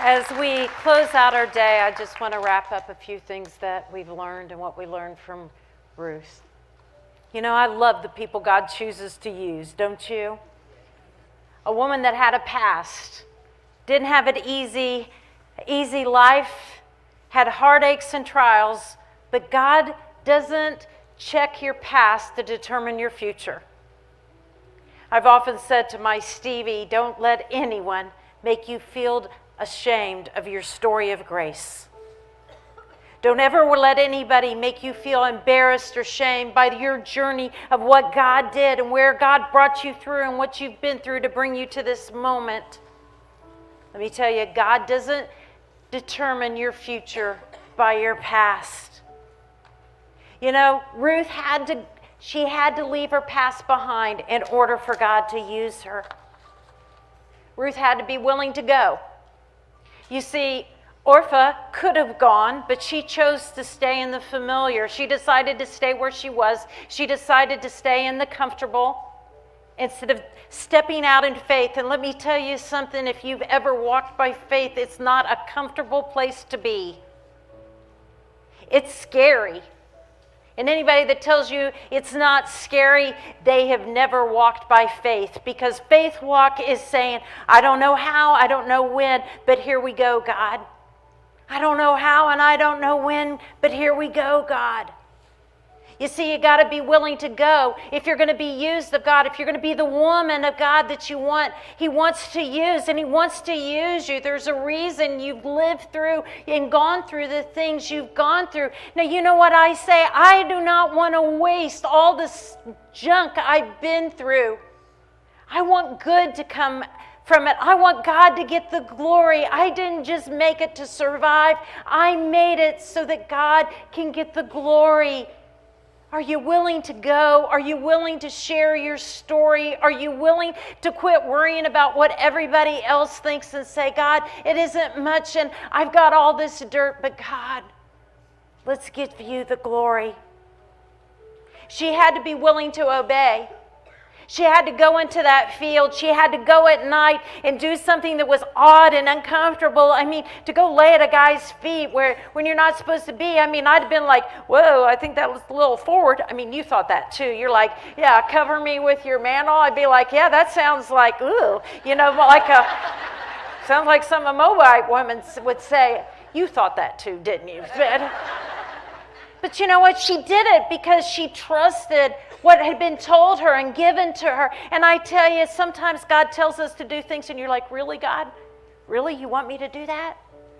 As we close out our day, I just want to wrap up a few things that we've learned and what we learned from Ruth. You know, I love the people God chooses to use, don't you? A woman that had a past, didn't have an easy life, had heartaches and trials, but God doesn't check your past to determine your future. I've often said to my Stevie, don't let anyone make you feel ashamed of your story of grace. Don't ever let anybody make you feel embarrassed or shamed by your journey of what God did and where God brought you through and what you've been through to bring you to this moment. Let me tell you, God doesn't determine your future by your past. You know, Ruth had to leave her past behind in order for God to use her. Ruth had to be willing to go. You see, Orpah could have gone, but she chose to stay in the familiar. She decided to stay where she was. She decided to stay in the comfortable instead of stepping out in faith. And let me tell you something, if you've ever walked by faith, it's not a comfortable place to be. It's scary. And anybody that tells you it's not scary, they have never walked by faith. Because faith walk is saying, I don't know how, I don't know when, but here we go, God. I don't know how and I don't know when, but here we go, God. You see, you got to be willing to go. If you're going to be used of God, if you're going to be the woman of God that you want, He wants to use, and He wants to use you. There's a reason you've lived through and gone through the things you've gone through. Now, you know what I say? I do not want to waste all this junk I've been through. I want good to come from it. I want God to get the glory. I didn't just make it to survive. I made it so that God can get the glory. Are you willing to go? Are you willing to share your story? Are you willing to quit worrying about what everybody else thinks and say, God, it isn't much and I've got all this dirt, but God, let's give you the glory. She had to be willing to obey. She had to go into that field. She had to go at night and do something that was odd and uncomfortable. I mean, to go lay at a guy's feet when you're not supposed to be. I mean, I'd have been like, whoa, I think that was a little forward. I mean, you thought that too. You're like, yeah, cover me with your mantle. I'd be like, yeah, that sounds like, ooh, you know, sounds like some Moabite women would say. You thought that too, didn't you? But you know what? She did it because she trusted what had been told her and given to her. And I tell you, sometimes God tells us to do things and you're like, really, God? Really? You want me to do that?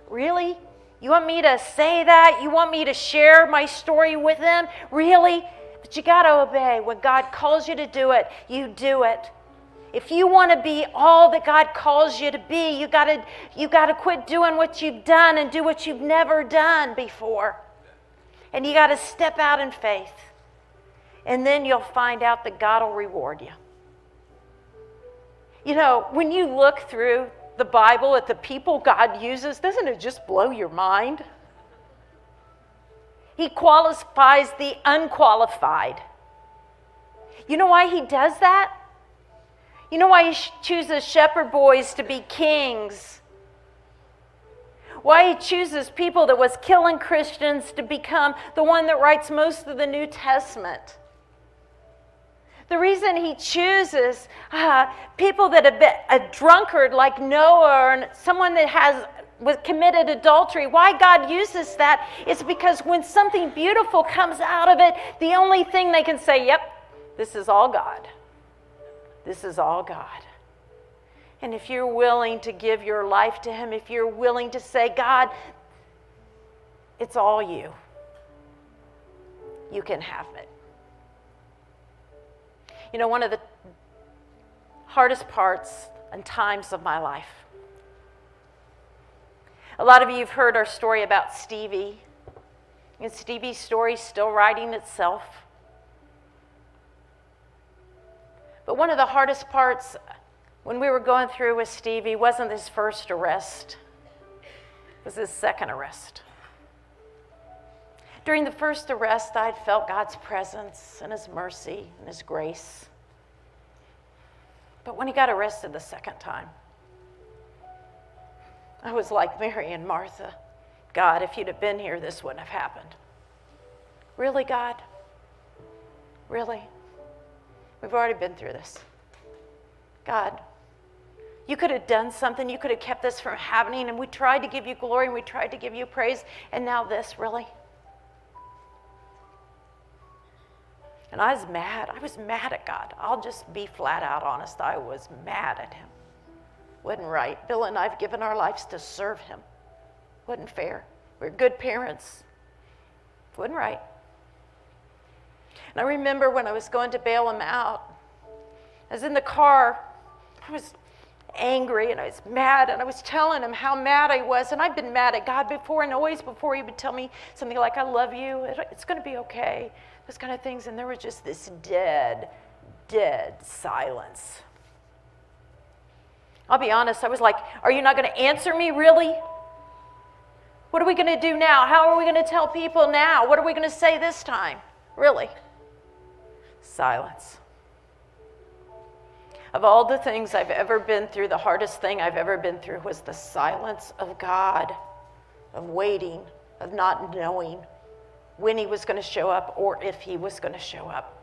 Really? You want me to say that? You want me to share my story with them? Really? But you got to obey. When God calls you to do it, you do it. If you want to be all that God calls you to be, you got to quit doing what you've done and do what you've never done before. And you got to step out in faith. And then you'll find out that God will reward you. You know, when you look through the Bible at the people God uses, doesn't it just blow your mind? He qualifies the unqualified. You know why He does that? You know why He chooses shepherd boys to be kings? Why He chooses people that was killing Christians to become the one that writes most of the New Testament. The reason He chooses people that have been a drunkard like Noah or someone that was committed adultery, why God uses that is because when something beautiful comes out of it, the only thing they can say, yep, this is all God. This is all God. And if you're willing to give your life to Him, if you're willing to say, God, it's all you, you can have it. You know, one of the hardest parts and times of my life. A lot of you have heard our story about Stevie. And Stevie's story is still writing itself. But one of the hardest parts when we were going through with Stevie wasn't his first arrest. It was his second arrest. During the first arrest, I'd felt God's presence and His mercy and His grace. But when he got arrested the second time, I was like Mary and Martha. God, if you'd have been here, this wouldn't have happened. Really, God? Really? We've already been through this. God, you could have done something. You could have kept this from happening, and we tried to give you glory, and we tried to give you praise, and now this, really? And I was mad. I was mad at God. I'll just be flat out honest. I was mad at him. Wasn't right. Bill and I have given our lives to serve him. Wasn't fair. We're good parents. Wasn't right. And I remember when I was going to bail him out, I was in the car. I was angry and I was mad, and I was telling him how mad I was. And I've been mad at God before, and always before he would tell me something like, I love you, it's going to be okay, those kind of things. And there was just this dead silence. I'll be honest, I was like, are you not going to answer me, really? What are we going to do now? How are we going to tell people now? What are we going to say this time? Really? Silence. Of all the things I've ever been through, the hardest thing I've ever been through was the silence of God, of waiting, of not knowing when he was going to show up or if he was going to show up.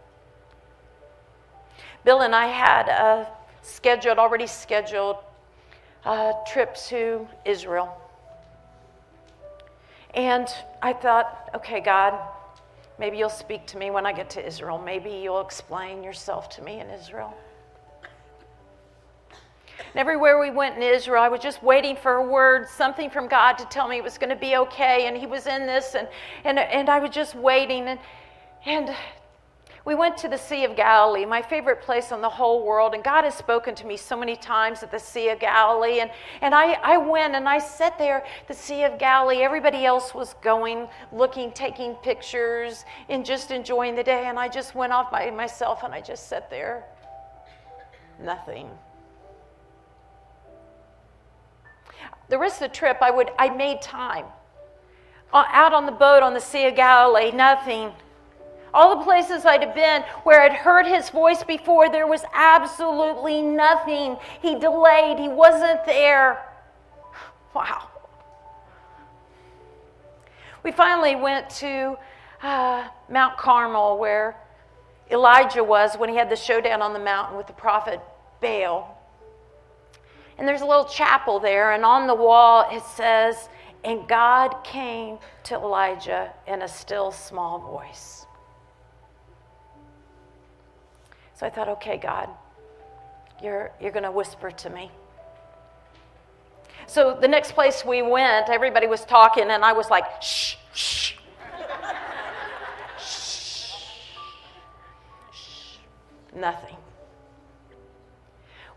Bill and I had already scheduled a trip to Israel. And I thought, okay, God, maybe you'll speak to me when I get to Israel. Maybe you'll explain yourself to me in Israel. And everywhere we went in Israel, I was just waiting for a word, something from God to tell me it was going to be okay, and he was in this, and I was just waiting. And we went to the Sea of Galilee, my favorite place on the whole world, and God has spoken to me so many times at the Sea of Galilee. And I went and I sat there, the Sea of Galilee. Everybody else was going, looking, taking pictures, and just enjoying the day. And I just went off by myself, and I just sat there. Nothing. The rest of the trip, I made time. Out on the boat on the Sea of Galilee, nothing. All the places I'd have been where I'd heard his voice before, there was absolutely nothing. He delayed. He wasn't there. Wow. We finally went to Mount Carmel, where Elijah was when he had the showdown on the mountain with the prophet Baal. And there's a little chapel there, and on the wall it says, and God came to Elijah in a still small voice. So I thought, okay, God, you're going to whisper to me. So the next place we went, everybody was talking, and I was like, shh, shh. Shh. Shh. Nothing.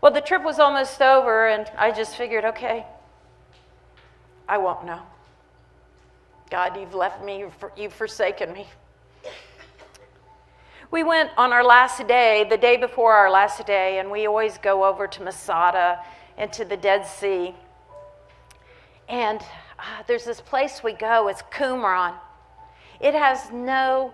Well, the trip was almost over, and I just figured, okay, I won't know. God, you've left me, you've forsaken me. We went on our last day, the day before our last day, and we always go over to Masada and to the Dead Sea. And there's this place we go, it's Qumran. It has no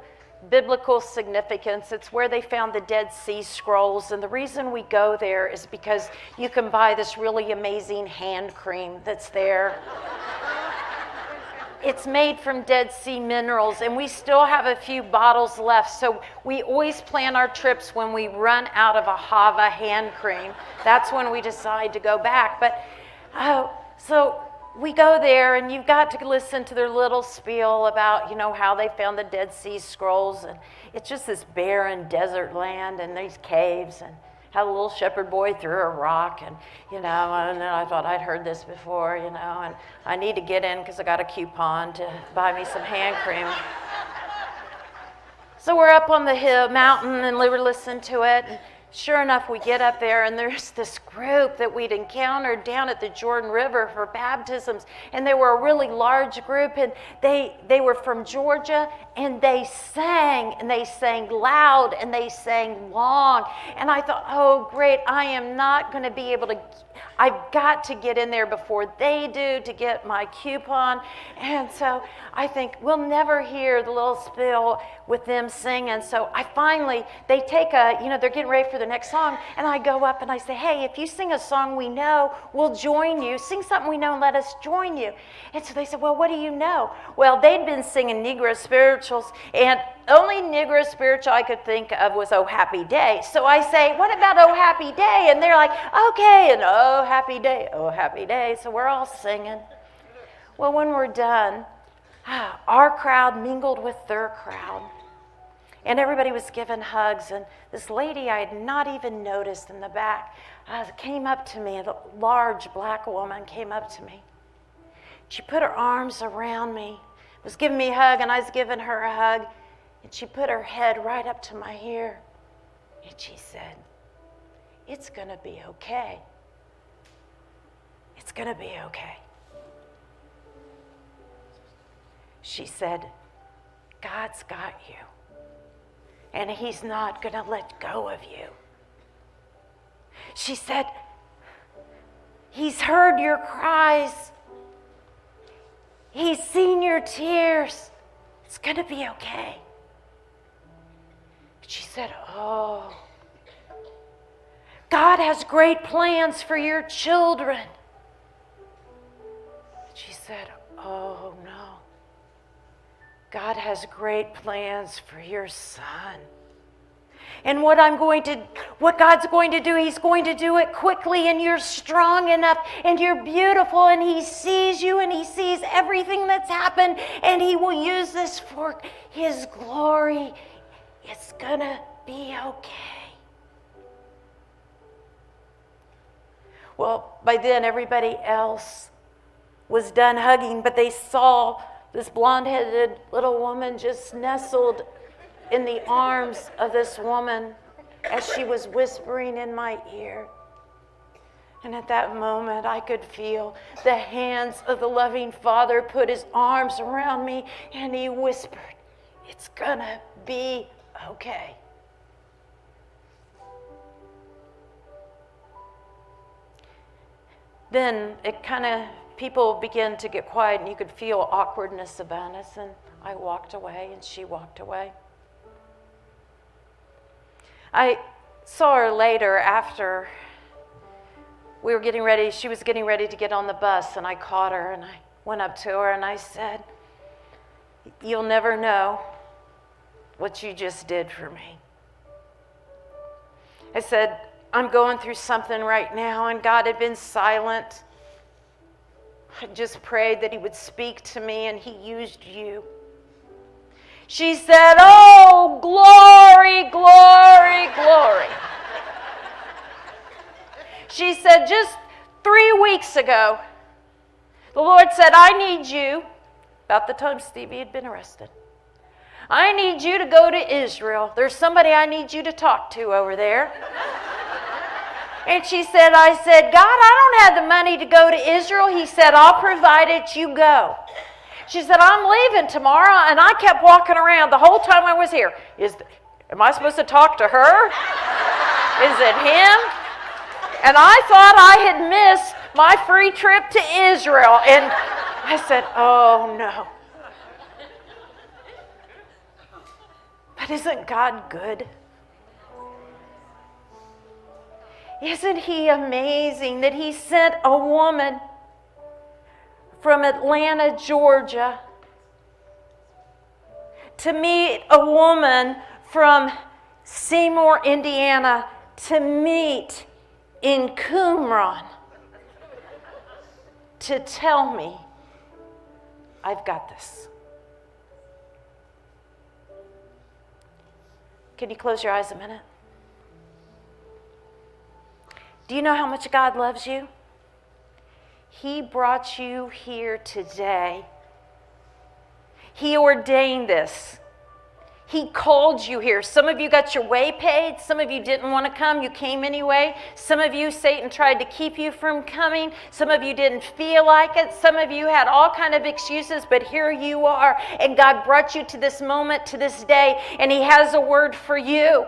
biblical significance. It's where they found the Dead Sea Scrolls, and the reason we go there is because you can buy this really amazing hand cream that's there. It's made from Dead Sea minerals, and we still have a few bottles left, so we always plan our trips when we run out of a Hava hand cream. That's when we decide to go back. But so we go there, and you've got to listen to their little spiel about, how they found the Dead Sea Scrolls. And it's just this barren desert land and these caves, and how the little shepherd boy threw a rock. And, and then I thought I'd heard this before, and I need to get in because I got a coupon to buy me some hand cream. So we're up on the mountain, and we were listening to it. And sure enough, we get up there, and there's this group that we'd encountered down at the Jordan River for baptisms, and they were a really large group, and they were from Georgia, and they sang loud, and they sang long, and I thought, oh, great, I am not going to be able to, I've got to get in there before they do to get my coupon. And so I think we'll never hear the little spiel with them singing. So they take they're getting ready for the next song, and I go up and I say, hey, if you sing a song we know, we'll join you. Sing something we know and let us join you. And so they said, well, what do you know? Well, they'd been singing Negro spirituals, and only Negro spiritual I could think of was Oh Happy Day. So I say, what about Oh Happy Day? And they're like, okay, and Oh Happy Day, Oh Happy Day. So we're all singing. Well, when we're done, our crowd mingled with their crowd. And everybody was giving hugs. And this lady I had not even noticed in the back came up to me. A large black woman came up to me. She put her arms around me, was giving me a hug, and I was giving her a hug. And she put her head right up to my ear. And she said, it's going to be okay. It's going to be okay. She said, God's got you, and he's not going to let go of you. She said, he's heard your cries. He's seen your tears. It's going to be okay. She said, oh, God has great plans for your children. She said, oh, no. God has great plans for your son. And what God's going to do, he's going to do it quickly, and you're strong enough, and you're beautiful, and he sees you, and he sees everything that's happened, and he will use this for his glory. It's gonna be okay. Well, by then everybody else was done hugging, but they saw this blonde-headed little woman just nestled in the arms of this woman as she was whispering in my ear. And at that moment, I could feel the hands of the loving Father put his arms around me, and he whispered, it's gonna be okay. Then people began to get quiet, and you could feel awkwardness about us, and I walked away, and she walked away. I saw her later after we were getting ready. She was getting ready to get on the bus, and I caught her, and I went up to her, and I said, you'll never know what you just did for me. I said, I'm going through something right now, and God had been silent. I just prayed that he would speak to me, and he used you. She said, oh, glory, glory, glory. She said, just 3 weeks ago, the Lord said, I need you, about the time Stevie had been arrested, I need you to go to Israel. There's somebody I need you to talk to over there. And she said, I said, God, I don't have the money to go to Israel. He said, I'll provide it, you go. She said, I'm leaving tomorrow, and I kept walking around the whole time I was here. Am I supposed to talk to her? Is it him? And I thought I had missed my free trip to Israel. And I said, oh, no. But isn't God good? Isn't he amazing that he sent a woman from Atlanta, Georgia, to meet a woman from Seymour, Indiana, to meet in Qumran, to tell me, I've got this. Can you close your eyes a minute? Do you know how much God loves you? He brought you here today. He ordained this. He called you here. Some of you got your way paid. Some of you didn't want to come. You came anyway. Some of you, Satan tried to keep you from coming. Some of you didn't feel like it. Some of you had all kind of excuses, but here you are. And God brought you to this moment, to this day, and he has a word for you.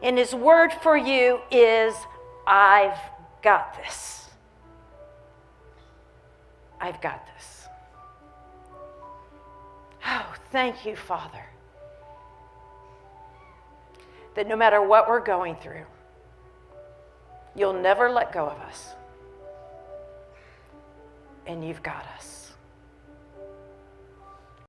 And his word for you is, I've got this. I've got this. Oh, thank you, Father, that no matter what we're going through, you'll never let go of us. And you've got us.